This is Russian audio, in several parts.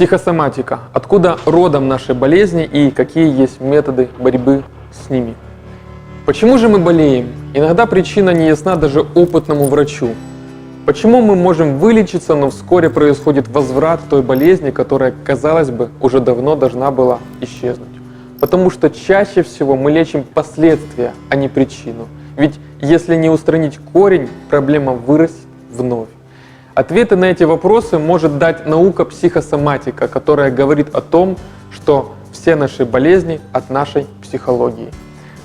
Психосоматика. Откуда родом наши болезни и какие есть методы борьбы с ними? Почему же мы болеем? Иногда причина не ясна даже опытному врачу. Почему мы можем вылечиться, но вскоре происходит возврат той болезни, которая, казалось бы, уже давно должна была исчезнуть? Потому что чаще всего мы лечим последствия, а не причину. Ведь если не устранить корень, проблема вырастет вновь. Ответы на эти вопросы может дать наука психосоматика, которая говорит о том, что все наши болезни от нашей психологии.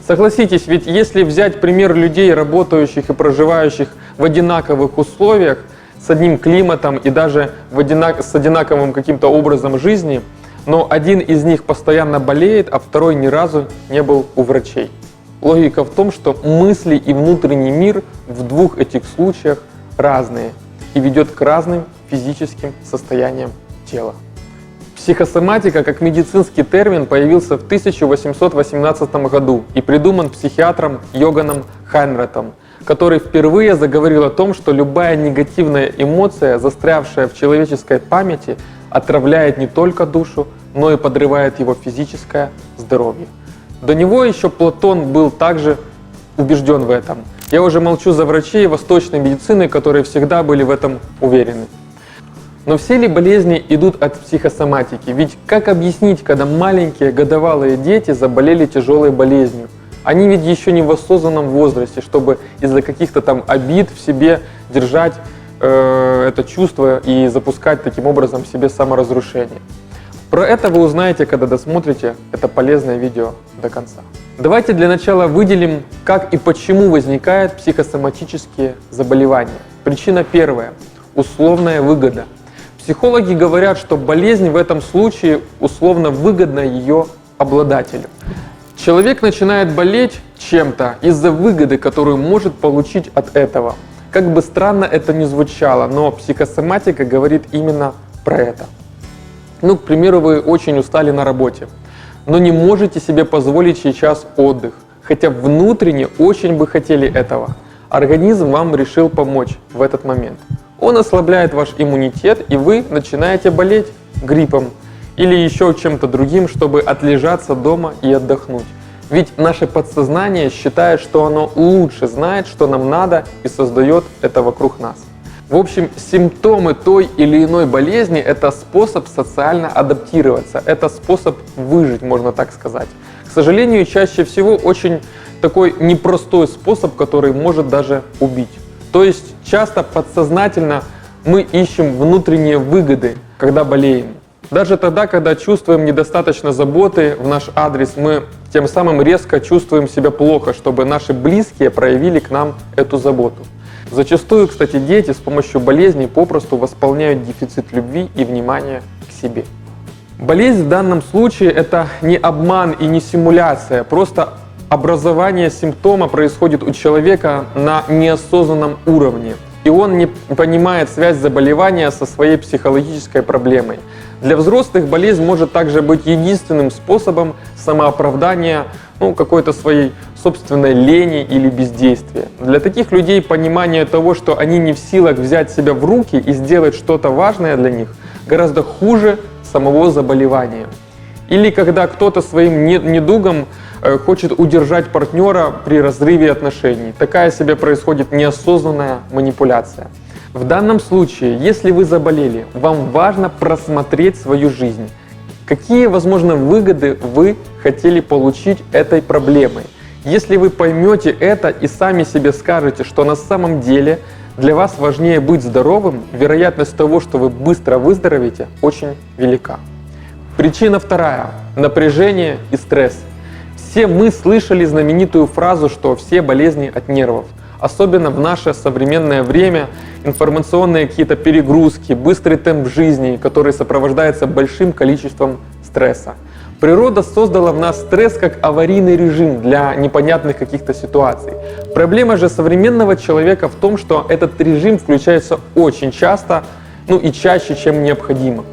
Согласитесь, ведь если взять пример людей, работающих и проживающих в одинаковых условиях, с одним климатом и даже с одинаковым каким-то образом жизни, но один из них постоянно болеет, а второй ни разу не был у врачей. Логика в том, что мысли и внутренний мир в двух этих случаях разные и ведет к разным физическим состояниям тела. Психосоматика как медицинский термин появился в 1818 году и придуман психиатром Йоганом Хайнратом, который впервые заговорил о том, что любая негативная эмоция, застрявшая в человеческой памяти, отравляет не только душу, но и подрывает его физическое здоровье. До него еще Платон был также убежден в этом. Я уже молчу за врачей восточной медицины, которые всегда были в этом уверены. Но все ли болезни идут от психосоматики? Ведь как объяснить, когда маленькие годовалые дети заболели тяжелой болезнью? Они ведь еще не в осознанном возрасте, чтобы из-за каких-то там обид в себе держать это чувство и запускать таким образом в себе саморазрушение. Про это вы узнаете, когда досмотрите это полезное видео до конца. Давайте для начала выделим, как и почему возникают психосоматические заболевания. Причина первая – условная выгода. Психологи говорят, что болезнь в этом случае условно выгодна ее обладателю. Человек начинает болеть чем-то из-за выгоды, которую может получить от этого. Как бы странно это ни звучало, но психосоматика говорит именно про это. К примеру, вы очень устали на работе, но не можете себе позволить сейчас отдых, хотя внутренне очень бы хотели этого. Организм вам решил помочь в этот момент. Он ослабляет ваш иммунитет, и вы начинаете болеть гриппом или еще чем-то другим, чтобы отлежаться дома и отдохнуть. Ведь наше подсознание считает, что оно лучше знает, что нам надо, и создает это вокруг нас. В общем, симптомы той или иной болезни – это способ социально адаптироваться, это способ выжить, можно так сказать. К сожалению, чаще всего очень такой непростой способ, который может даже убить. То есть часто подсознательно мы ищем внутренние выгоды, когда болеем. Даже тогда, когда чувствуем недостаточно заботы в наш адрес, мы тем самым резко чувствуем себя плохо, чтобы наши близкие проявили к нам эту заботу. Зачастую, кстати, дети с помощью болезней попросту восполняют дефицит любви и внимания к себе. Болезнь в данном случае – это не обман и не симуляция, просто образование симптома происходит у человека на неосознанном уровне, и он не понимает связь заболевания со своей психологической проблемой. Для взрослых болезнь может также быть единственным способом самооправдания какой-то своей собственной лени или бездействия. Для таких людей понимание того, что они не в силах взять себя в руки и сделать что-то важное для них, гораздо хуже самого заболевания. Или когда кто-то своим недугом хочет удержать партнера при разрыве отношений. Такая себе происходит неосознанная манипуляция. В данном случае, если вы заболели, вам важно просмотреть свою жизнь. Какие, возможно, выгоды вы хотели получить этой проблемой? Если вы поймете это и сами себе скажете, что на самом деле для вас важнее быть здоровым, вероятность того, что вы быстро выздоровеете, очень велика. Причина вторая – напряжение и стресс. Все мы слышали знаменитую фразу, что все болезни от нервов. Особенно в наше современное время информационные какие-то перегрузки, быстрый темп жизни, который сопровождается большим количеством стресса. Природа создала в нас стресс как аварийный режим для непонятных каких-то ситуаций. Проблема же современного человека в том, что этот режим включается очень часто, и чаще, чем необходимо.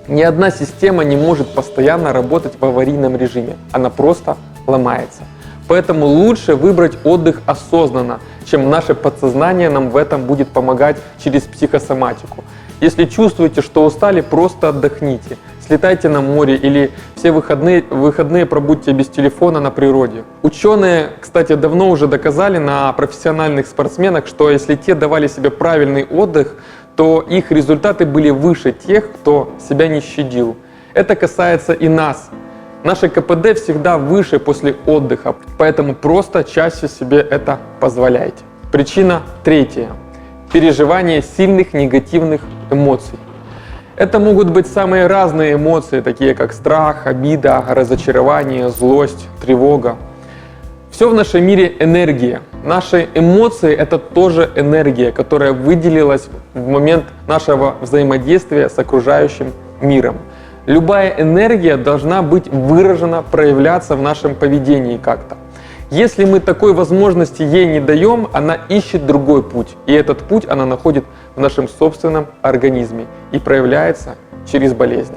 Ни одна система не может постоянно работать в аварийном режиме, она просто ломается. Поэтому лучше выбрать отдых осознанно, чем наше подсознание нам в этом будет помогать через психосоматику. Если чувствуете, что устали, просто отдохните. Слетайте на море или все выходные пробудьте без телефона на природе. Ученые, кстати, давно уже доказали на профессиональных спортсменах, что если те давали себе правильный отдых, то их результаты были выше тех, кто себя не щадил. Это касается и нас. Наше КПД всегда выше после отдыха, поэтому просто чаще себе это позволяйте. Причина третья. Переживание сильных негативных эмоций. Это могут быть самые разные эмоции, такие как страх, обида, разочарование, злость, тревога. Все в нашем мире энергия. Наши эмоции — это тоже энергия, которая выделилась в момент нашего взаимодействия с окружающим миром. Любая энергия должна быть выражена, проявляться в нашем поведении как-то. Если мы такой возможности ей не даем, она ищет другой путь. И этот путь она находит в нашем собственном организме и проявляется через болезни.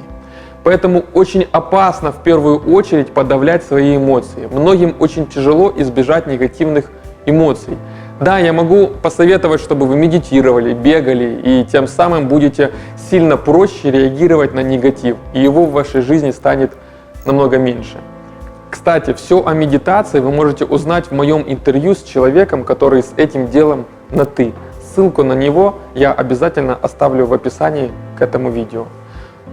Поэтому очень опасно в первую очередь подавлять свои эмоции. Многим очень тяжело избежать негативных эмоций. Да, я могу посоветовать, чтобы вы медитировали, бегали, и тем самым будете сильно проще реагировать на негатив, и его в вашей жизни станет намного меньше. Кстати, все о медитации вы можете узнать в моем интервью с человеком, который с этим делом на «ты». Ссылку на него я обязательно оставлю в описании к этому видео.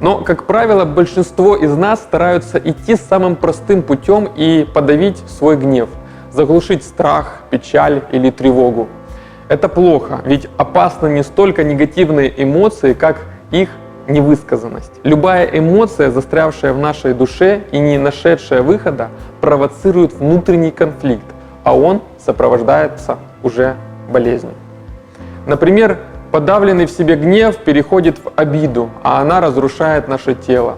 Но, как правило, большинство из нас стараются идти самым простым путем и подавить свой гнев, заглушить страх, печаль или тревогу. Это плохо, ведь опасны не столько негативные эмоции, как их невысказанность. Любая эмоция, застрявшая в нашей душе и не нашедшая выхода, провоцирует внутренний конфликт, а он сопровождается уже болезнью. Например, подавленный в себе гнев переходит в обиду, а она разрушает наше тело.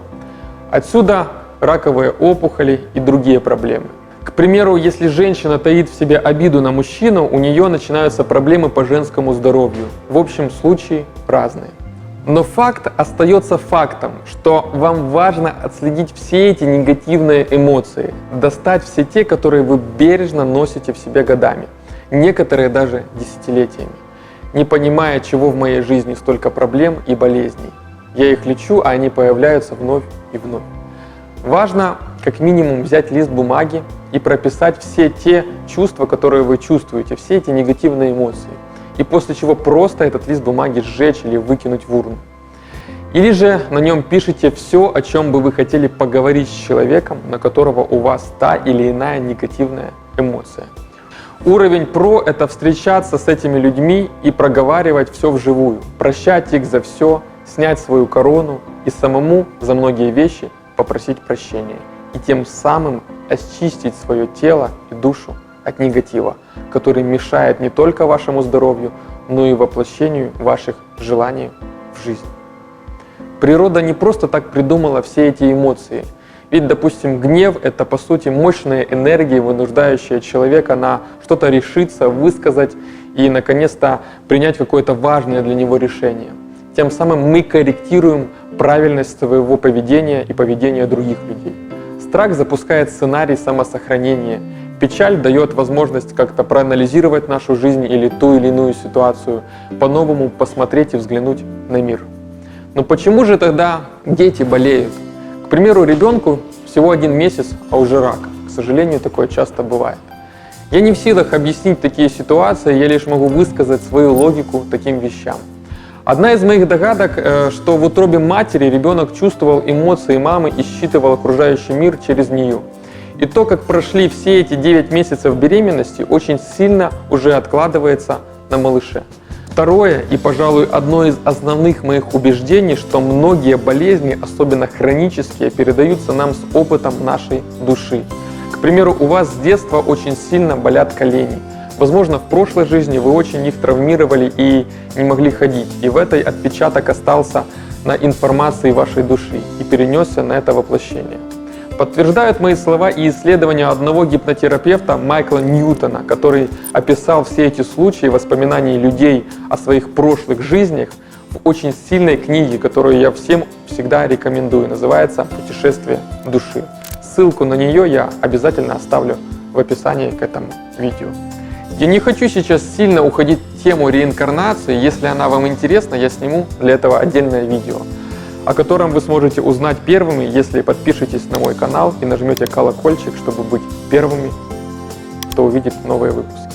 Отсюда раковые опухоли и другие проблемы. К примеру, если женщина таит в себе обиду на мужчину, у нее начинаются проблемы по женскому здоровью. В общем случае разные. Но факт остается фактом, что вам важно отследить все эти негативные эмоции, достать все те, которые вы бережно носите в себе годами, некоторые даже десятилетиями. Не понимая, чего в моей жизни столько проблем и болезней, я их лечу, а они появляются вновь и вновь. Важно как минимум взять лист бумаги и прописать все те чувства, которые вы чувствуете, все эти негативные эмоции. И после чего просто этот лист бумаги сжечь или выкинуть в урну. Или же на нем пишите все, о чем бы вы хотели поговорить с человеком, на которого у вас та или иная негативная эмоция. Уровень ПРО — это встречаться с этими людьми и проговаривать все вживую, прощать их за все, снять свою корону и самому за многие вещи попросить прощения. И тем самым очистить свое тело и душу от негатива, который мешает не только вашему здоровью, но и воплощению ваших желаний в жизнь. Природа не просто так придумала все эти эмоции. Ведь, допустим, гнев — это, по сути, мощная энергия, вынуждающая человека на что-то решиться, высказать и, наконец-то, принять какое-то важное для него решение. Тем самым мы корректируем правильность своего поведения и поведения других людей. Страх запускает сценарий самосохранения. Печаль дает возможность как-то проанализировать нашу жизнь или ту или иную ситуацию, по-новому посмотреть и взглянуть на мир. Но почему же тогда дети болеют? К примеру, ребенку всего 1 месяц, а уже рак. К сожалению, такое часто бывает. Я не в силах объяснить такие ситуации, я лишь могу высказать свою логику таким вещам. Одна из моих догадок, что в утробе матери ребенок чувствовал эмоции мамы и считывал окружающий мир через нее. И то, как прошли все эти 9 месяцев беременности, очень сильно уже откладывается на малыше. Второе, и, пожалуй, одно из основных моих убеждений, что многие болезни, особенно хронические, передаются нам с опытом нашей души. К примеру, у вас с детства очень сильно болят колени. Возможно, в прошлой жизни вы очень их травмировали и не могли ходить. И в этой отпечаток остался на информации вашей души и перенесся на это воплощение. Подтверждают мои слова и исследования одного гипнотерапевта Майкла Ньютона, который описал все эти случаи воспоминаний людей о своих прошлых жизнях в очень сильной книге, которую я всем всегда рекомендую. Называется «Путешествие души». Ссылку на нее я обязательно оставлю в описании к этому видео. Я не хочу сейчас сильно уходить в тему реинкарнации. Если она вам интересна, я сниму для этого отдельное видео, о котором вы сможете узнать первыми, если подпишетесь на мой канал и нажмете колокольчик, чтобы быть первыми, кто увидит новые выпуски.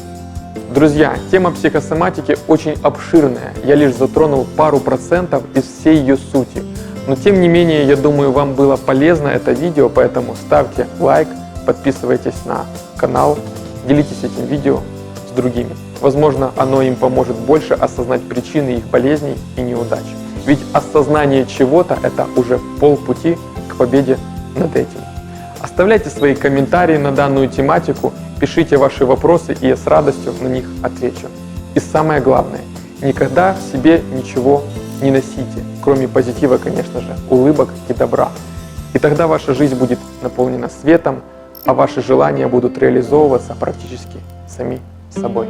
Друзья, тема психосоматики очень обширная. Я лишь затронул пару процентов из всей ее сути. Но тем не менее, я думаю, вам было полезно это видео, поэтому ставьте лайк, подписывайтесь на канал, делитесь этим видео с другими. Возможно, оно им поможет больше осознать причины их болезней и неудач. Ведь осознание чего-то – это уже полпути к победе над этим. Оставляйте свои комментарии на данную тематику, пишите ваши вопросы, и я с радостью на них отвечу. И самое главное, никогда в себе ничего не носите, кроме позитива, конечно же, улыбок и добра. И тогда ваша жизнь будет наполнена светом, а ваши желания будут реализовываться практически сами собой.